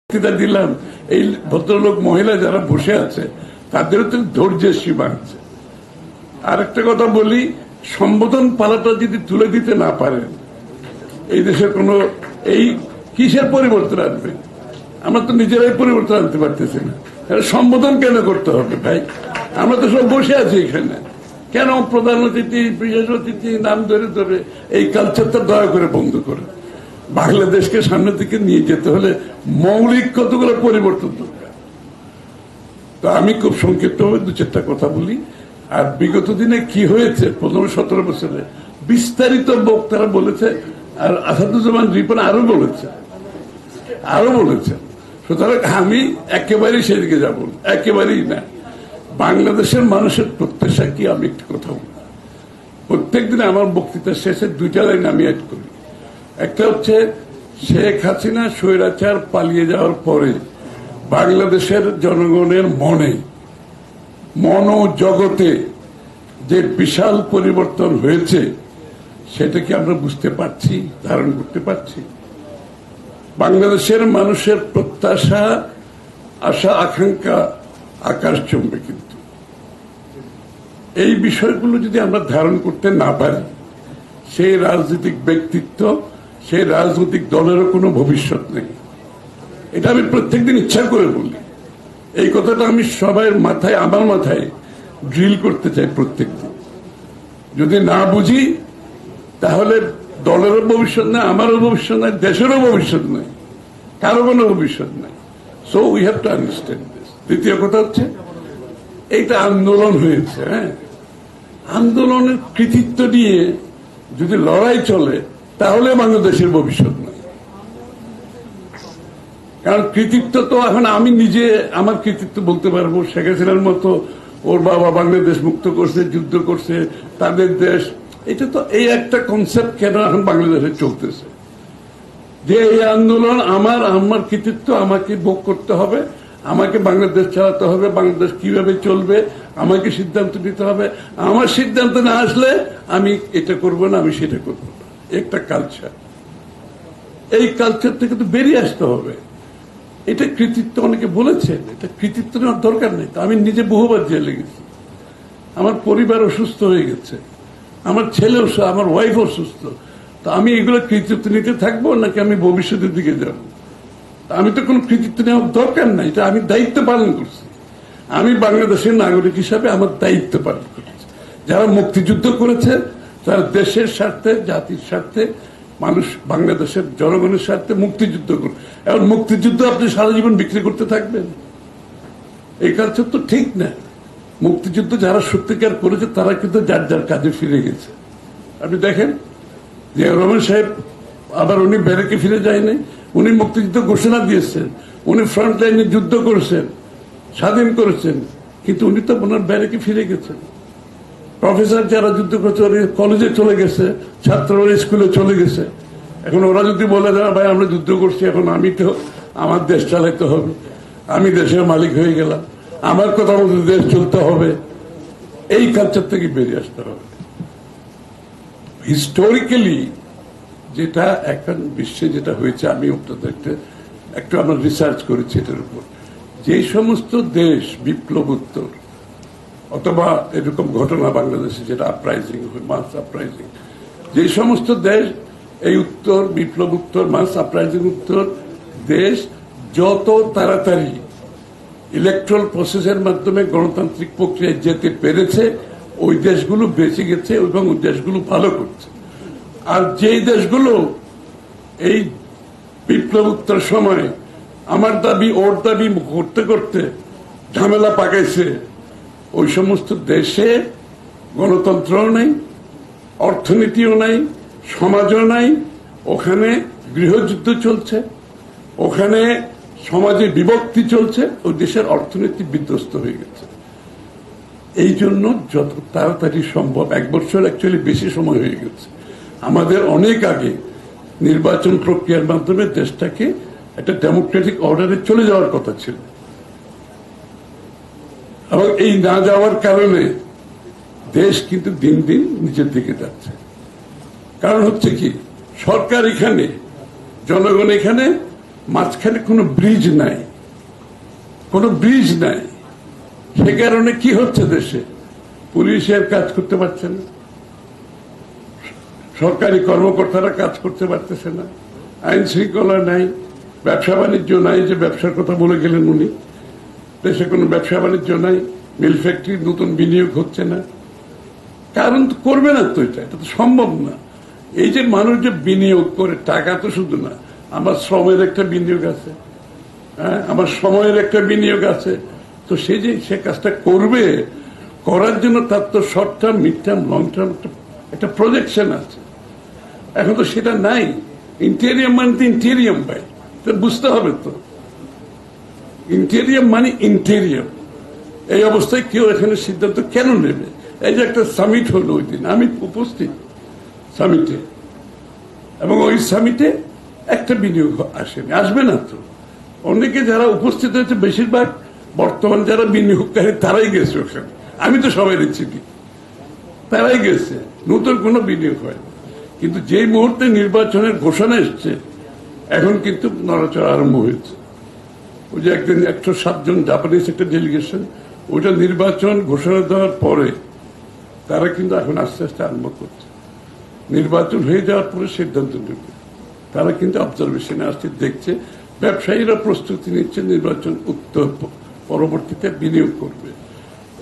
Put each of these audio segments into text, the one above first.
বক্তৃতা দিলাম, এই ভদ্রলোক মহিলা যারা বসে আছে তাদেরও তো ধৈর্যের সীমা আছে। আর একটা কথা বলি, সম্বোধন পালাটা যদি তুলে দিতে না পারেন এই দেশের কোন এই কিসের পরিবর্তন আসবে? আমরা তো নিজেরাই পরিবর্তন আনতে পারতেছি না। সম্বোধন কেন করতে হবে ভাই? আমরা তো সব বসে আছি এখানে, কেন প্রধান অতিথি বিশেষ অতিথি নাম ধরে ধরে এই কালচারটা দয়া করে বন্ধ করে। বাংলাদেশকে সামনের দিকে নিয়ে যেতে হলে মৌলিক কতগুলো পরিবর্তন দরকার। তো আমি খুব সংক্ষিপ্তভাবে দু চারটা কথা বলি। আর বিগত দিনে কি হয়েছে 15-17 বছরে বিস্তারিত বক্তারা বলেছে, আর আসাদুজ্জামান রিপন আরো বলেছে। সুতরাং আমি একেবারেই সেদিকে যাব না, একেবারেই না। বাংলাদেশের মানুষের প্রত্যাশা কি, আমি একটু কথা বলি। প্রত্যেকদিন আমার বক্তৃতার শেষে দুইটা লাইন আমি অ্যাড করি। একটা হচ্ছে, শেখ হাসিনা স্বৈরাচার পালিয়ে যাওয়ার পরে বাংলাদেশের জনগণের মনোজগতে যে বিশাল পরিবর্তন হয়েছে সেটা কি আমরা বুঝতে পারছি, ধারণ করতে পারছি? বাংলাদেশের মানুষের প্রত্যাশা, আশা, আকাঙ্ক্ষা আকাশচুম্বী, কিন্তু এই বিষয়গুলো যদি আমরা ধারণ করতে না পারি, সেই রাজনৈতিক ব্যক্তিত্ব, সেই রাজনৈতিক দলেরও কোনো ভবিষ্যৎ নেই। এটা আমি প্রত্যেকদিন ইচ্ছা করে বলি। এই কথাটা আমি সবার মাথায়, আমার মাথায় ড্রিল করতে চাই প্রত্যেকদিন। যদি না বুঝি তাহলে দলেরও ভবিষ্যৎ নেই, আমারও ভবিষ্যৎ নেই, দেশেরও ভবিষ্যৎ নেই, কারো কোনো ভবিষ্যৎ নেই। So we have to understand this. দ্বিতীয় কথা হচ্ছে, এইটা আন্দোলন হয়েছে। হ্যাঁ, আন্দোলনের কৃতিত্ব নিয়ে যদি লড়াই চলে তাহলে বাংলাদেশের ভবিষ্যৎ নেই। কারণ কৃতিত্ব তো এখন আমি নিজে আমার কৃতিত্ব বলতে পারবো। শেখ হাসিনার মতো ওর বাবা বাংলাদেশ মুক্ত করছে, যুদ্ধ করছে, তাদের দেশ। এটা তো এই একটা কনসেপ্ট কেন এখন বাংলাদেশে চলতেছে, যে এই আন্দোলন আমার কৃতিত্ব আমাকে ভোগ করতে হবে, আমাকে বাংলাদেশ চালাতে হবে, বাংলাদেশ কিভাবে চলবে আমাকে সিদ্ধান্ত নিতে হবে, আমার সিদ্ধান্ত না আসলে আমি এটা করব না, আমি সেটা করব না। একটা কালচার, এই কালচার থেকে তো বেরিয়ে আসতে হবে। এটা কৃতিত্ব, অনেকে বলেছেন এটা কৃতিত্ব নেওয়ার দরকার নেই। তো আমি নিজে বহুবার জেলে গেছি, আমার পরিবার অসুস্থ হয়ে গেছে, আমার ছেলে আমার ওয়াইফ অসুস্থ। তো আমি এগুলো কৃতিত্ব নিতে থাকবো নাকি আমি ভবিষ্যতের দিকে যাব? আমি তো কোনো কৃতিত্ব নেওয়ার দরকার নাই, এটা আমি দায়িত্ব পালন করছি। আমি বাংলাদেশের নাগরিক হিসাবে আমার দায়িত্ব পালন করছি। যারা মুক্তিযুদ্ধ করেছে তারা দেশের স্বার্থে, জাতির স্বার্থে, মানুষ বাংলাদেশের জনগণের স্বার্থে মুক্তিযুদ্ধ করে। এখন মুক্তিযুদ্ধ আপনি সারা জীবন বিক্রি করতে থাকবেন, এই কালচার তো ঠিক না। মুক্তিযুদ্ধ যারা সত্যিকার করেছে তারা কিন্তু যার যার কাজে ফিরে গেছে। আপনি দেখেন যে রহমান সাহেব আবার উনি ব্যারেকে ফিরে যায়নি, উনি মুক্তিযুদ্ধ ঘোষণা দিয়েছেন, উনি ফ্রন্ট লাইনে যুদ্ধ করেছেন, স্বাধীন করেছেন, কিন্তু উনি তো ওনার ব্যারেকে ফিরে গেছেন। প্রফেসর যারা যুদ্ধ করেছে কলেজে চলে গেছে, ছাত্ররা স্কুলে চলে গেছে। এখন ওরা যদি বলে দেয় ভাই আমরা যুদ্ধ করছি, এখন আমি তো আমার দেশ চালাইতে হবে, আমি দেশের মালিক হয়ে গেলাম, আমার কথা মতো দেশ চলতে হবে, এই কালচার থেকে বেরিয়ে আসতে হবে। হিস্টোরিক্যালি যেটা এখন বিশ্বে যেটা হয়েছে, আমি একটু আমরা রিসার্চ করেছি এটার উপর। যে সমস্ত দেশ বিপ্লবোত্তর অথবা এরকম ঘটনা বাংলাদেশে যেটা আপরাইজিং, মাস আপরাইজিং, যে সমস্ত দেশ এই উত্তর বিপ্লব উত্তর, মাস আপরাইজিং উত্তর দেশ যত তাড়াতাড়ি ইলেকট্রাল প্রসেসের মাধ্যমে গণতান্ত্রিক প্রক্রিয়ায় যেতে পেরেছে, ওই দেশগুলো বেঁচে গেছে এবং ওই দেশগুলো ভালো করছে। আর যেই দেশগুলো এই বিপ্লব উত্তর সময় আমার দাবি ওর দাবি করতে করতে ঝামেলা পাকাইছে, ওই সমস্ত দেশে গণতন্ত্রও নেই, অর্থনীতিও নাই, সমাজও নাই, ওখানে গৃহযুদ্ধ চলছে, ওখানে সমাজে বিভক্তি চলছে, ওই দেশের অর্থনীতি বিধ্বস্ত হয়ে গেছে। এই জন্য যত তাড়াতাড়ি সম্ভব, 1 বছর অ্যাকচুয়ালি বেশি সময় হয়ে গেছে, আমাদের অনেক আগে নির্বাচন প্রক্রিয়ার মাধ্যমে দেশটাকে একটা ডেমোক্রেটিক অর্ডারে চলে যাওয়ার কথা ছিল। এবং এই না যাওয়ার কারণে দেশ কিন্তু দিন দিন নিচের দিকে যাচ্ছে। কারণ হচ্ছে কি, সরকার এখানে, জনগণ এখানে, মাঝখানে কোনো ব্রিজ নাই, কোনো ব্রিজ নাই। সে কারণে কি হচ্ছে দেশে? পুলিশের কাজ করতে পারছে না, সরকারি কর্মকর্তারা কাজ করতে পারতেছে না, আইন শৃঙ্খলা নাই, ব্যবসা বাণিজ্য নাই, যে ব্যবসার কথা বলে গেলেন উনি, দেশে কোনো ব্যবসা বাণিজ্য নাই, মিল ফ্যাক্টরি নতুন বিনিয়োগ হচ্ছে না। কারণ তো করবে না তো, এটা তো সম্ভব না। এই যে মানুষ যে বিনিয়োগ করে, টাকা তো শুধু না, আমার শ্রমের একটা বিনিয়োগ আছে, হ্যাঁ, আমার সময়ের একটা বিনিয়োগ আছে। তো সে যে সে কাজটা করবে, করার জন্য তার তো short term, mid term, long term একটা প্রজেকশন আছে। এখন তো সেটা নাই। ইন্টেরিয়াম মানে তো ইন্টেরিয়াম ভাই, বুঝতে হবে তো। ইন্টেরিয়াম মানে ইন্টেরিয়াম। এই অবস্থায় কেউ এখানে সিদ্ধান্ত কেন নেবে? এই যে একটা সামিট হলো ওই দিন, আমি উপস্থিত সামিটে, এবং ওই সামিটে একটা বিনিয়োগ আসেনি, আসবে না তো। অনেকে যারা উপস্থিত হয়েছে বেশিরভাগ বর্তমান যারা বিনিয়োগকারী তারাই গেছে ওখানে, আমি তো সবাই চিনি, তারাই গেছে, নতুন কোনো বিনিয়োগ হয়। কিন্তু যেই মুহূর্তে নির্বাচনের ঘোষণা এসছে, এখন কিন্তু নড়াচড়া আরম্ভ হয়েছে। ওই যে একদিন 107 জন জাপানিজ একটা ডেলিগেশন, ওটা নির্বাচন ঘোষণা দেওয়ার পরে তারা কিন্তু এখন আস্তে আস্তে আরম্ভ করছে। নির্বাচন হয়ে যাওয়ার পরে সিদ্ধান্ত নেবে। তারা কিন্তু অবজারভেশনে আসছে, দেখছে, ব্যবসায়ীরা প্রস্তুতি নিচ্ছে নির্বাচন উত্তর পরবর্তীতে বিনিয়োগ করবে।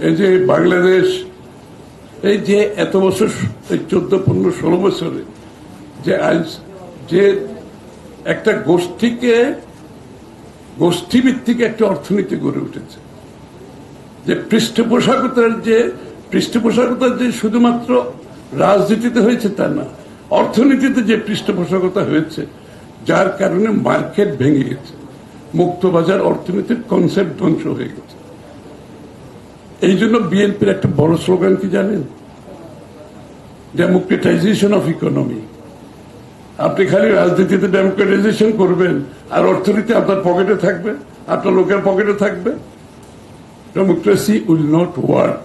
এই যে বাংলাদেশ, এই যে এত বছর, এই 14, 15, 16 বছরে যে একটা গোষ্ঠীভিত্তিক একটা অর্থনীতি গড়ে উঠেছে, যে পৃষ্ঠপোষকতার যে শুধুমাত্র রাজনীতিতে হয়েছে তা না, অর্থনীতিতে যে পৃষ্ঠপোষকতা হয়েছে, যার কারণে মার্কেট ভেঙে গেছে, মুক্তবাজার অর্থনীতির কনসেপ্ট ধ্বংস হয়ে গেছে। এই জন্য বিএনপির একটা বড় স্লোগান কি জানেন? Democratisation of economy. আপনি খালি রাজনীতিতে ডেমোক্রেটাইজেশন করবেন আর অর্থনীতি আপনার পকেটে থাকবে, আপনার লোকের পকেটে থাকবে, democracy will not work.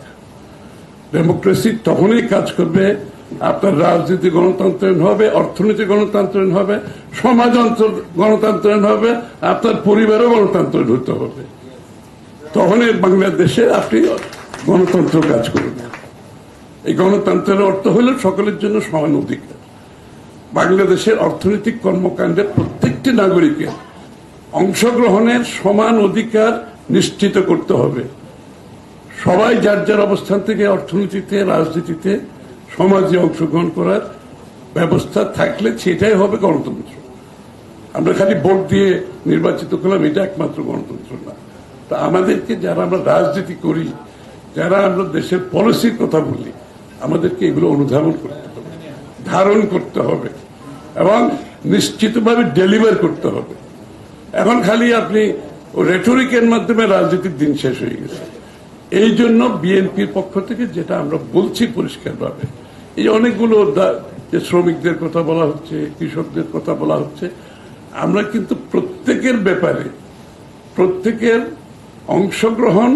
Democracy তখনই কাজ করবে আপনার রাজনীতি গণতন্ত্রায়ন হবে, অর্থনীতি গণতন্ত্রায়ন হবে, সমাজতন্ত্র গণতন্ত্রায়ন হবে, আপনার পরিবারও গণতন্ত্রায়ন হতে হবে। তখনই বাংলাদেশে আপনি গণতন্ত্র কাজ করবেন। এই গণতন্ত্রের অর্থ হল সকলের জন্য সমান অধিকার। বাংলাদেশের অর্থনৈতিক কর্মকাণ্ডে প্রত্যেকটি নাগরিকের অংশগ্রহণের সমান অধিকার নিশ্চিত করতে হবে। সবাই যার যার অবস্থান থেকে অর্থনীতিতে, রাজনীতিতে, সমাজে অংশগ্রহণ করার ব্যবস্থা থাকলে সেটাই হবে গণতন্ত্র। আমরা খালি ভোট দিয়ে নির্বাচিত করলাম, এটা একমাত্র গণতন্ত্র না। তা আমাদেরকে, যারা আমরা রাজনীতি করি, যারা আমরা দেশের পলিসির কথা বলি, আমাদেরকে এগুলো অনুধাবন করতে হবে, ধারণ করতে হবে এবং নিশ্চিতভাবে ডেলিভার করতে হবে। এখন খালি আপনি রেটরিকের মাধ্যমে রাজনীতির দিন শেষ হয়ে গেছে। এই জন্য বিএনপির পক্ষ থেকে যেটা আমরা বলছি পরিষ্কারভাবে, এই অনেকগুলো যে শ্রমিকদের কথা বলা হচ্ছে, কৃষকদের কথা বলা হচ্ছে, আমরা কিন্তু প্রত্যেকের ব্যাপারে, প্রত্যেকের অংশগ্রহণ,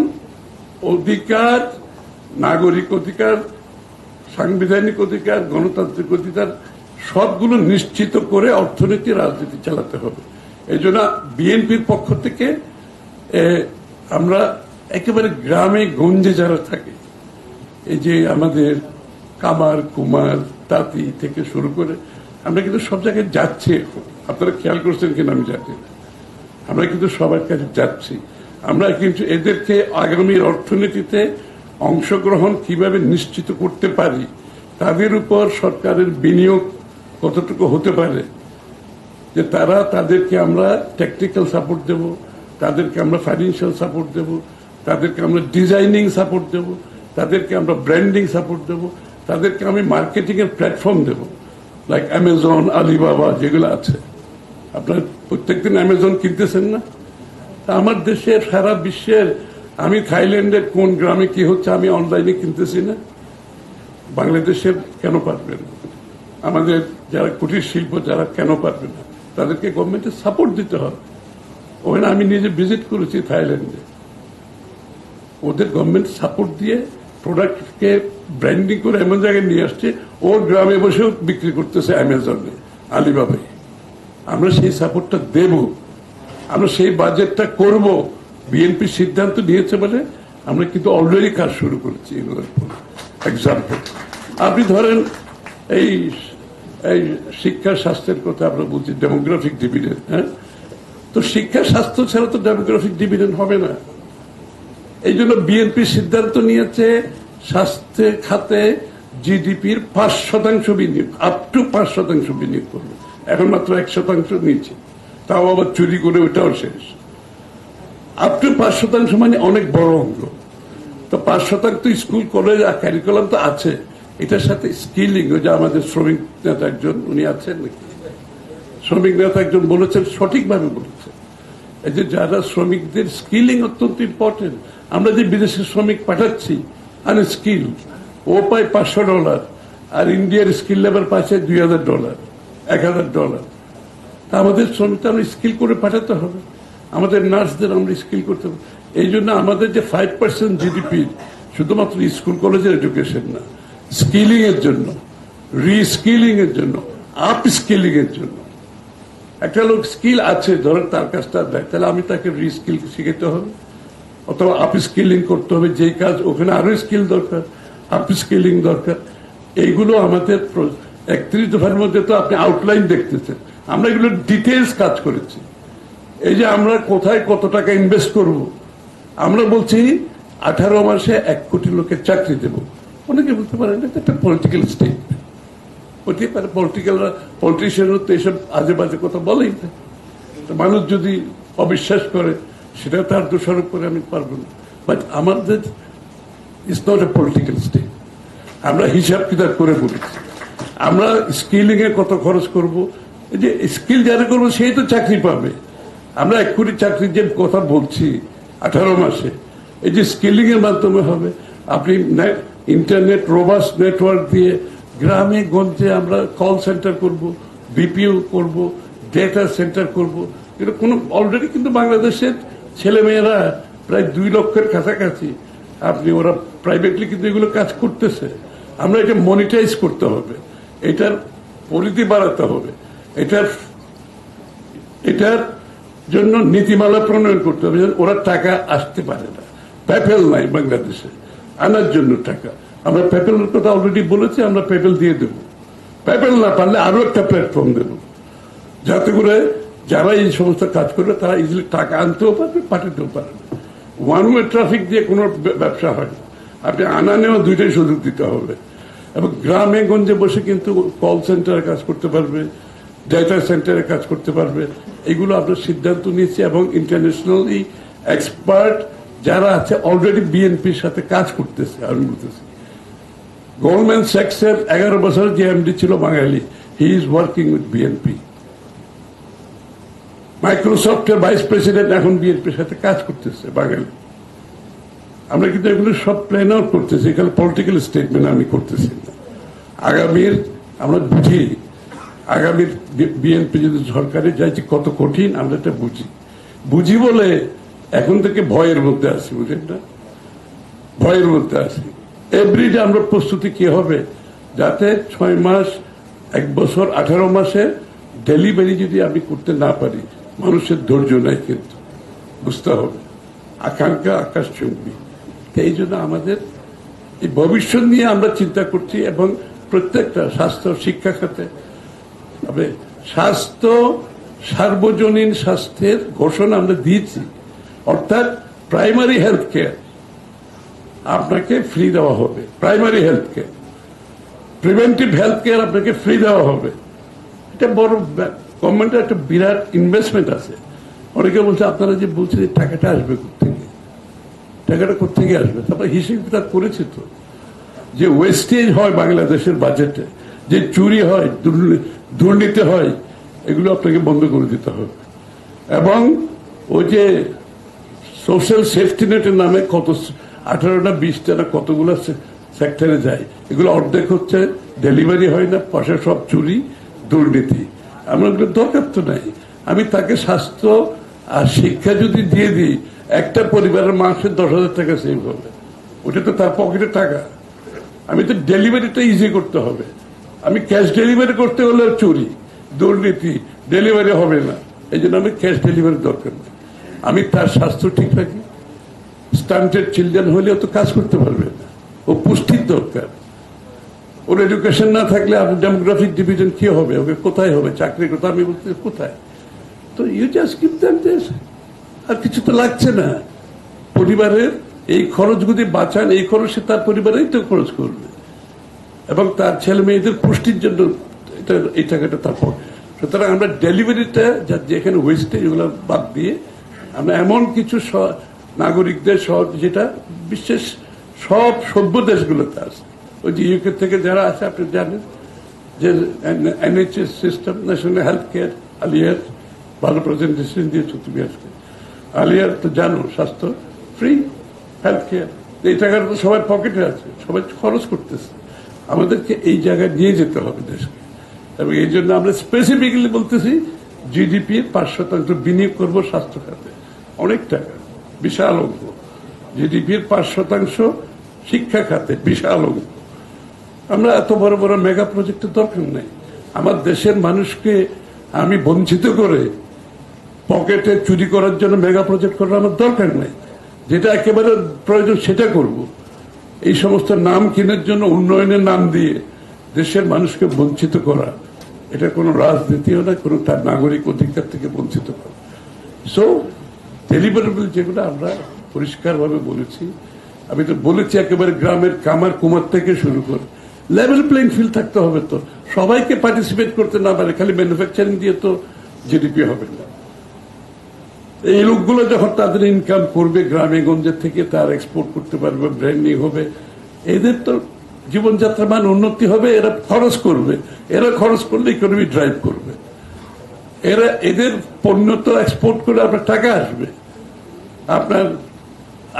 অধিকার, নাগরিক অধিকার, সাংবিধানিক অধিকার, গণতান্ত্রিক অধিকার সবগুলো নিশ্চিত করে অর্থনীতি, রাজনীতি চালাতে হবে। এই জন্য বিএনপির পক্ষ থেকে আমরা একেবারে গ্রামে গঞ্জে যারা থাকে, এই যে আমাদের কামার, কুমার, তাঁতি থেকে শুরু করে আমরা কিন্তু সব জায়গায় যাচ্ছি। এখন আপনারা খেয়াল করছেন কিনা আমি জানি না, আমরা কিন্তু সবার কাছে যাচ্ছি। আমরা কিন্তু এদেরকে আগামীর অর্থনীতিতে অংশগ্রহণ কিভাবে নিশ্চিত করতে পারি, তাদের উপর সরকারের বিনিয়োগ কতটুকু হতে পারে, যে তাদেরকে আমরা টেকনিক্যাল সাপোর্ট দেব, তাদেরকে আমরা ফাইন্যান্সিয়াল সাপোর্ট দেব, তাদেরকে আমরা ডিজাইনিং সাপোর্ট দেব, তাদেরকে আমরা ব্র্যান্ডিং সাপোর্ট দেব, তাদেরকে আমি মার্কেটিং এর প্ল্যাটফর্ম দেব, লাইক অ্যামাজন, আলিবাবা যেগুলো আছে। আপনার প্রত্যেকদিন অ্যামাজন কিনতেছেন না? আমার দেশের, সারা বিশ্বের, আমি থাইল্যান্ডের কোন গ্রামে কি হচ্ছে আমি অনলাইনে কিনতেছি না? বাংলাদেশের কেন পারবেন? আমাদের যারা কুটির শিল্প যারা কেন পারবে না? তাদেরকে গভর্নমেন্টের সাপোর্ট দিতে হবে। ওখানে আমি নিজে ভিজিট করেছি থাইল্যান্ডে, ওদের গভর্নমেন্ট সাপোর্ট দিয়ে প্রোডাক্টকে ব্র্যান্ডিং করে এমন জায়গায় নিয়ে আসছে, ওর গ্রামে বসেও বিক্রি করতেছে অ্যামাজনে, আলিবাবাই। আমরা সেই সাপোর্টটা দেব, আমরা সেই বাজেটটা করব। বিএনপি সিদ্ধান্ত নিয়েছে বলে আমরা কিন্তু অলরেডি কাজ শুরু করেছি এগুলোর উপর। এক্সাম্পল আপনি ধরেন এই এই শিক্ষা স্বাস্থ্যের কথা আমরা বলছি, ডেমোগ্রাফিক ডিভিডেন্ড। হ্যাঁ, তো শিক্ষা স্বাস্থ্য ছাড়া তো ডেমোগ্রাফিক ডিভিডেন্ড হবে না। এই জন্য বিএনপি সিদ্ধান্ত নিয়েছে স্বাস্থ্য খাতে জিডিপির 5% বিনিয়োগ, আপ টু 5% বিনিয়োগ করবে। এখন মাত্র 1% নিয়েছে, তাও আবার চুরি করে ওটাও শেষ। আপ টু 5% মানে অনেক বড় অঙ্ক। তো 5% স্কুল কলেজ আর ক্যারিকুলাম তো আছে, এটার সাথে স্কিলিং। ওই যে আমাদের শ্রমিক নেতা একজন উনি আছেন নাকি, শ্রমিক নেতা একজন বলেছেন, সঠিকভাবে বলেছেন, এই যে যারা শ্রমিকদের স্কিলিং অত্যন্ত ইম্পর্টেন্ট। আমরা যে বিদেশি শ্রমিক পাঠাচ্ছি আনস্কিল, ও পায় $500, আর ইন্ডিয়ার স্কিল লেবার পাচ্ছে $2000, $1000। তা আমাদের শ্রমিকটা আমরা স্কিল করে পাঠাতে হবে, আমাদের নার্সদের আমরা স্কিল করতে হবে। এই জন্য আমাদের যে 5% জিডিপি শুধুমাত্র স্কুল কলেজের এডুকেশন না, স্কিলিং এর জন্য, রিস্কিলিং এর জন্য, আপ স্কিলিং এর জন্য। একটা লোক স্কিল আছে, ধরেন তার কাজটা দেয়, তাহলে আমি তাকে রিস্কিল শিখাতে হবে অথবা আপ স্কিলিং করতে হবে। যেই কাজ ওখানে আরো স্কিল দরকার, আপ স্কিলিং দরকার। এইগুলো আমাদের 31 দফার মধ্যে তো আপনি আউটলাইন দেখতেছেন, আমরা এগুলো ডিটেলস কাজ করেছি। এই যে আমরা কোথায় কত টাকা ইনভেস্ট করব, আমরা বলছি 18 মাসে 1 কোটি লোকের চাকরি দেব। অনেকে বলতে পারেন এটা একটা পলিটিক্যাল স্টেটমেন্ট, হতে পারে পলিটিশিয়ানরা তো এসব আজে বাজে কথা বলেই না। মানুষ যদি অবিশ্বাস করে সেটা তার দোষারোপ করে আমি পারবো না। বাট আমাদের it's not a political state. আমরা হিসাব কিতাব করে বলেছি আমরা স্কিলিং এ কত খরচ করব। এই যে স্কিল যারা করবো সেই তো চাকরি পাবে। আমরা 1 কোটি চাকরির যে কথা বলছি 18 মাসে, এই যে স্কিলিং এর মাধ্যমে হবে। আপনি ইন্টারনেট রোবাস্ট নেটওয়ার্ক দিয়ে গ্রামে গঞ্জে আমরা কল সেন্টার করব, বিপিও করব, ডেটা সেন্টার করব। এটা কোনো অলরেডি কিন্তু বাংলাদেশের ছেলেমেয়েরা প্রায় 2 লক্ষের কাছাকাছি আপনি ওরা প্রাইভেটলি কিন্তু এগুলো কাজ করতেছে। আমরা এটা মনিটাইজ করতে হবে, এটার পরিধি বাড়াতে হবে, এটার জন্য নীতিমালা প্রণয়ন করতে হবে। ওরা টাকা আসতে পারে না, প্যাপেল নাই বাংলাদেশে আনার জন্য টাকা। আমরা প্যাপেলের কথা অলরেডি বলেছি, আমরা প্যাপেল দিয়ে দেব। প্যাপেল না পারলে আরো একটা প্ল্যাটফর্ম দেব, যাতে করে যারা এই সমস্ত কাজ করবে তারা ইজিলি টাকা আনতেও পারবে, পাঠাতেও পারবে। ওয়ান ওয়ে ট্রাফিক দিয়ে কোনো ব্যবসা হয় না, আপনি আনা নেওয়া দুইটাই সুযোগ দিতে হবে। এবং গ্রামে গঞ্জে বসে কিন্তু কল সেন্টারে কাজ করতে পারবে, ডেটা সেন্টারে কাজ করতে পারবে। এগুলো আমরা সিদ্ধান্ত নিয়েছি এবং ইন্টারন্যাশনালি এক্সপার্ট যারা আছে অলরেডি বিএনপির সাথে কাজ করতেছে। আমি বলতেছি গোল্ডম্যান স্যাক্সের 11 বছর যে এমডি ছিল Bangali, he is working with BNP. মাইক্রোসফটের ভাইস প্রেসিডেন্ট এখন বিএনপির সাথে কাজ করতেছে বাঙালি। আমরা কিন্তু এগুলো সব প্ল্যান আউট করতেছি, এখানে পলিটিক্যাল স্টেটমেন্ট আমি করতেছি না। আগামীর আমরা বুঝি, আগামীর বিএনপি যদি সরকারে যাইছে কত কঠিন আমরা এটা বুঝি বলে এখন থেকে ভয়ের মধ্যে আছি, বুঝেন না, ভয়ের মধ্যে আছি। এভরিডে আমরা প্রস্তুতি কি হবে যাতে 6 মাস 1 বছর 18 মাসে ডেলিভারি যদি আমি করতে না পারি, মানুষের ধৈর্য নাই, কিন্তু বুঝতে হবে আকাঙ্ক্ষা আকাশ চুম্বি। এই জন্য আমাদের এই ভবিষ্যৎ নিয়ে আমরা চিন্তা করছি এবং প্রত্যেকটা স্বাস্থ্য শিক্ষা খাতে তবে স্বাস্থ্য সার্বজনীন স্বাস্থ্যের ঘোষণা আমরা দিয়েছি, অর্থাৎ প্রাইমারি হেলথ কেয়ার আপনাকে ফ্রি দেওয়া হবে, primary health care, preventive health care আপনাকে ফ্রি দেওয়া হবে। এটা বড় গভর্নমেন্টের একটা বিরাট ইনভেস্টমেন্ট আছে। অনেকে বলছে আপনারা যে বলছেন টাকাটা আসবে কোথেকে, টাকাটা কোথেকে আসবে? তারপরে হিসেব কিতাব করেছে তো, যে ওয়েস্টেজ হয় বাংলাদেশের বাজেটে, যে চুরি হয়, দুর্নীতি হয়, এগুলো আপনাকে বন্ধ করে দিতে হবে। এবং ওই যে সোশ্যাল সেফটি নেটের নামে কত 18টা 20টা না কতগুলো সেক্টরে যায়, এগুলো অর্ধেক হচ্ছে ডেলিভারি হয় না, পয়সা সব চুরি, দুর্নীতি। আমার দরকার তো নাই। আমি তাকে স্বাস্থ্য আর শিক্ষা যদি দিয়ে দিই, একটা পরিবারের মাসে 10,000 টাকা সেভ হবে, ওটা তো তার পকেটে টাকা। আমি তো ডেলিভারিটা ইজি করতে হবে। আমি ক্যাশ ডেলিভারি করতে হলে চুরি, দুর্নীতি, ডেলিভারি হবে না, এই জন্য আমি ক্যাশ ডেলিভারি দরকার নেই। আমি তার স্বাস্থ্য ঠিক রাখি। স্টান্টেড চিলড্রেন হলেও তো কাজ করতে পারবে না, ও পুষ্টির দরকার। ওর এডুকেশন না থাকলে আপনার ডেমোগ্রাফিক ডিভিশন কি হবে, ওকে কোথায় হবে চাকরি, কথা আমি বলতে কোথায়। তো you just give them this, আর কিছু তো লাগছে না। পরিবারের এই খরচ যদি বাঁচান, এই খরচে তার পরিবারেই তো খরচ করবে, এবং তার ছেলে মেয়েদের পুষ্টির জন্য এই টাকাটা তারপর। সুতরাং আমরা ডেলিভারিটা যেখানে ওয়েস্টেজ ওগুলো বাদ দিয়ে আমরা এমন কিছু নাগরিকদের সহজ, যেটা বিশ্বের সব সভ্য দেশগুলোতে আছে। ওই যে ইউকে থেকে যারা আছে আপনি জানেন যে NHS system, national health care, আলিয়ার ভালো প্রেজেন্টেশন দিয়েছো তুমি আজকে। আলিয়ার তো জানো স্বাস্থ্য ফ্রি হেলথ কেয়ার, এই টাকাটা তো সবার পকেটে আছে, সবাই খরচ করতেছে। আমাদেরকে এই জায়গায় নিয়ে যেতে হবে দেশকে, এবং এই জন্য আমরা স্পেসিফিক্যালি বলতেছি GDP-র 5% বিনিয়োগ করবো স্বাস্থ্য খাতে। অনেক টাকা, বিশাল অঙ্ক। GDP-র 5% শিক্ষা খাতে, বিশাল অঙ্ক। আমরা এত বড় বড় মেগা প্রজেক্টের দরকার নেই। আমার দেশের মানুষকে আমি বঞ্চিত করে পকেটে চুরি করার জন্য মেগা প্রজেক্ট করার আমার দরকার নেই। যেটা একেবারে প্রয়োজন সেটা করব। এই সমস্ত নাম কেনার জন্য, উন্নয়নের নাম দিয়ে দেশের মানুষকে বঞ্চিত করা, এটা কোনো রাজনীতিও না, কোনো তার নাগরিক অধিকার থেকে বঞ্চিত করা। সো ডেলিভারেবল যেগুলো আমরা পরিষ্কারভাবে বলেছি, আমি তো বলেছি একেবারে গ্রামের কামার কুমার থেকে শুরু করে লেভেল প্লেইং ফিল্ড থাকতে হবে। তো সবাইকে পার্টিসিপেট করতে না পারে, খালি ম্যানুফ্যাকচারিং দিয়ে তো GDP হবে না। এই লোকগুলো যখন তাদের ইনকাম করবে গ্রামে গঞ্জের থেকে, তার এক্সপোর্ট করতে পারবে, ব্র্যান্ডিং হবে, এদের তো জীবনযাত্রার মান উন্নতি হবে। এরা খরচ করবে, এরা খরচ করলে ইকোনমি ড্রাইভ করবে। এদের পণ্য তো এক্সপোর্ট করে আপনার টাকা আসবে, আপনার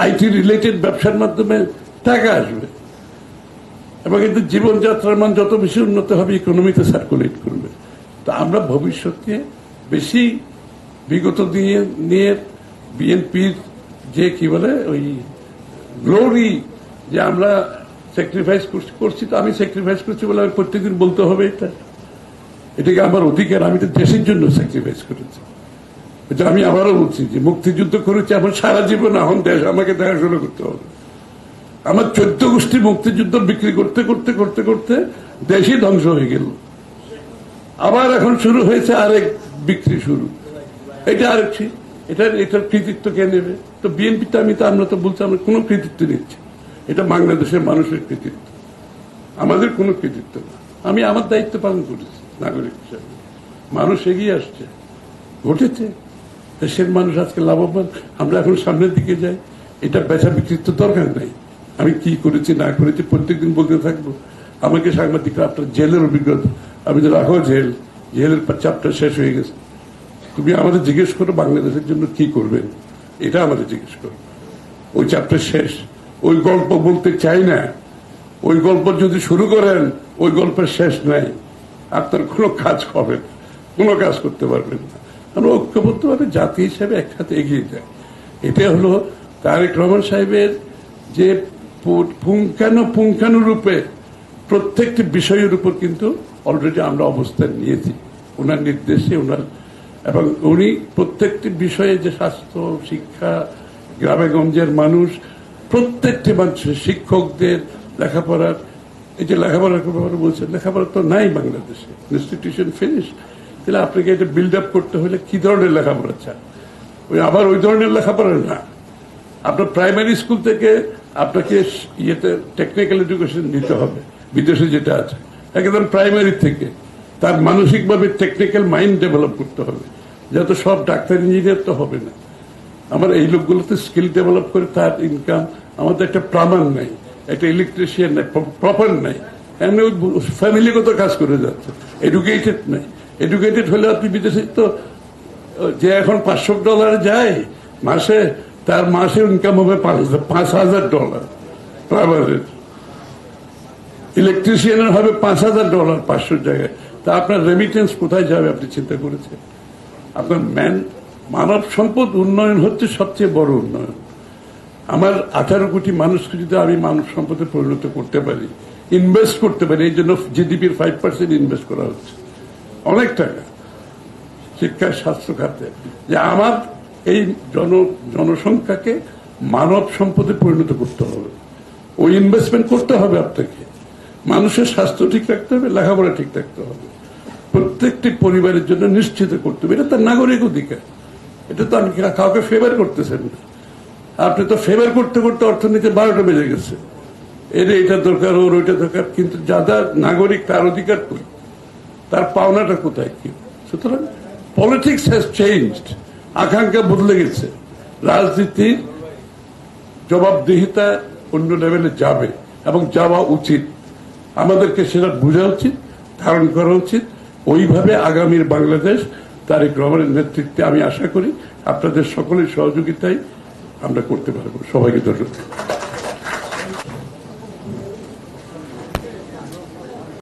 IT রিলেটেড ব্যবসার মাধ্যমে টাকা আসবে, এবং এদের জীবনযাত্রার মান যত বেশি উন্নত হবে ইকোনমিতে সার্কুলেট করবে। তো আমরা ভবিষ্যতে বেশি বিগত দিনে নিয়ে বিএনপির যে কি বলে ওই গ্লোরি, যে আমরা স্যাক্রিফাইস করছি, তো আমি স্যাক্রিফাইস করছি বলে আমি প্রত্যেকদিন বলতে হবে এটাকে আমার অধিকার। আমি তো দেশের জন্য স্যাক্রিফাইস করেছি। এটা আমি আবারও বলছি যে মুক্তিযুদ্ধ করেছি আমার সারা জীবন, এখন দেশ আমাকে দেখাশোনা করতে হবে। আমার 14 গোষ্ঠী মুক্তিযুদ্ধ বিক্রি করতে করতে করতে করতে দেশই ধ্বংস হয়ে গেল। আবার এখন শুরু হয়েছে আরেক বিক্রি শুরু। এটা আরেকটি, এটার কৃতিত্ব কে নেবে? তো বিএনপি তো আমরা তো বলছি আমরা কোনো কৃতিত্ব নিচ্ছি, এটা বাংলাদেশের মানুষের কৃতিত্ব, আমাদের কোনো কৃতিত্ব না। আমি আমার দায়িত্ব পালন করেছি নাগরিক হিসাবে। মানুষ এগিয়ে আসছে, ঘটেছে, দেশের মানুষ আজকে লাভবান। আমরা এখন সামনের দিকে যাই, এটা বেচা বিক্রির তো দরকার নাই। আমি কি করেছি না করেছি প্রত্যেকদিন বলতে থাকবো। আমাকে সাংবাদিকরা আপনার জেলের অভিজ্ঞতা, আমি তো রাখো জেলের চ্যাপ্টার শেষ হয়ে গেছে, তুমি আমাদের জিজ্ঞেস করো বাংলাদেশের জন্য কি করবেন, এটা আমাদের জিজ্ঞেস করো। ওই চ্যাপ্টার শেষ, ওই গল্প বলতে চাই না। ওই গল্প যদি শুরু করেন, ওই গল্পের শেষ নাই, আপনার কোনো কাজ হবে না, কোনো কাজ করতে পারবেন না। আমরা ঐক্যবদ্ধভাবে জাতি হিসেবে একসাথে এগিয়ে যাই। এটা হলো তারেক রহমান সাহেবের যে পুঙ্খানুরূপে প্রত্যেকটি বিষয়ের উপর কিন্তু অলরেডি আমরা অবস্থান নিয়েছি ওনার নির্দেশে, ওনার, এবং উনি প্রত্যেকটি বিষয়ে যে স্বাস্থ্য, শিক্ষা, গ্রামে গঞ্জের মানুষ, প্রত্যেকটি মানুষের, শিক্ষকদের লেখাপড়ার, এই যে লেখাপড়ার ব্যাপারে বলছেন, লেখাপড়া তো নাই বাংলাদেশে, ইনস্টিটিউশন ফিনিশ। তাহলে আপনাকে এটা বিল্ড আপ করতে হলে কি ধরনের লেখাপড়া চান? আবার ওই ধরনের লেখাপড়া না, আপনার প্রাইমারি স্কুল থেকে আপনাকে ইয়েতে টেকনিক্যাল এডুকেশন নিতে হবে, বিদেশে যেটা আছে, একদম প্রাইমারি থেকে তার মানসিকভাবে টেকনিক্যাল মাইন্ড ডেভেলপ করতে হবে। যাতে সব ডাক্তার ইঞ্জিনিয়ার তো হবে না, আমার এই লোকগুলোতে স্কিল ডেভেলপ করে তার ইনকাম। আমাদের একটা প্লাম্বার নাই, একটা ইলেকট্রিশিয়ান নাই, প্রপার নাই, এমনি ফ্যামিলিগত কাজ করে যাচ্ছে, এডুকেটেড নাই। এডুকেটেড হলে আপনি বিদেশে তো, যে এখন $500 যায় মাসে, তার মাসে ইনকাম হবে $5,000 প্লাম্বারের, ইলেকট্রিশিয়ানের হবে $5,000 500 জায়গায়। তা আপনার রেমিটেন্স কোথায় যাবে আপনি চিন্তা করেছেন? আপনার মানব সম্পদ উন্নয়ন হচ্ছে সবচেয়ে বড় উন্নয়ন। আমার 18 কোটি মানুষকে যদি আমি মানব সম্পদে পরিণত করতে পারি, ইনভেস্ট করতে পারি, এই জন্য GDP-র 5% ইনভেস্ট করা হচ্ছে, অনেক টাকা। শিক্ষা স্বাস্থ্য খাতে, যে আমার এই জনসংখ্যাকে মানব সম্পদে পরিণত করতে হবে, ওই ইনভেস্টমেন্ট করতে হবে আপনাকে। মানুষের স্বাস্থ্য ঠিক রাখতে হবে, লেখাপড়া ঠিক রাখতে হবে, প্রত্যেকটি পরিবারের জন্য নিশ্চিত করতে হবে। এটা তার নাগরিক অধিকার। এটা তো আমি কাউকে ফেভার করতেছেন না। আপনি তো ফেভার করতে করতে অর্থনীতি 12টা বেজে গেছে। এটা দরকার, ওর ওইটা দরকার, কিন্তু যারা নাগরিক তার অধিকার কই, তার পাওনাটা কোথায় কি? সুতরাং পলিটিক্স হ্যাজ চেঞ্জড, আকাঙ্ক্ষা বদলে গেছে। রাজনীতির জবাবদিহিতা অন্য লেভেলে যাবে এবং যাওয়া উচিত। আমাদেরকে সেটা বোঝা উচিত, ধারণ করা উচিত। ওইভাবে আগামীর বাংলাদেশ তারেক রহমানের নেতৃত্বে আমি আশা করি আপনাদের সকলের সহযোগিতায় আমরা করতে পারবো। সবাইকে ধন্যবাদ।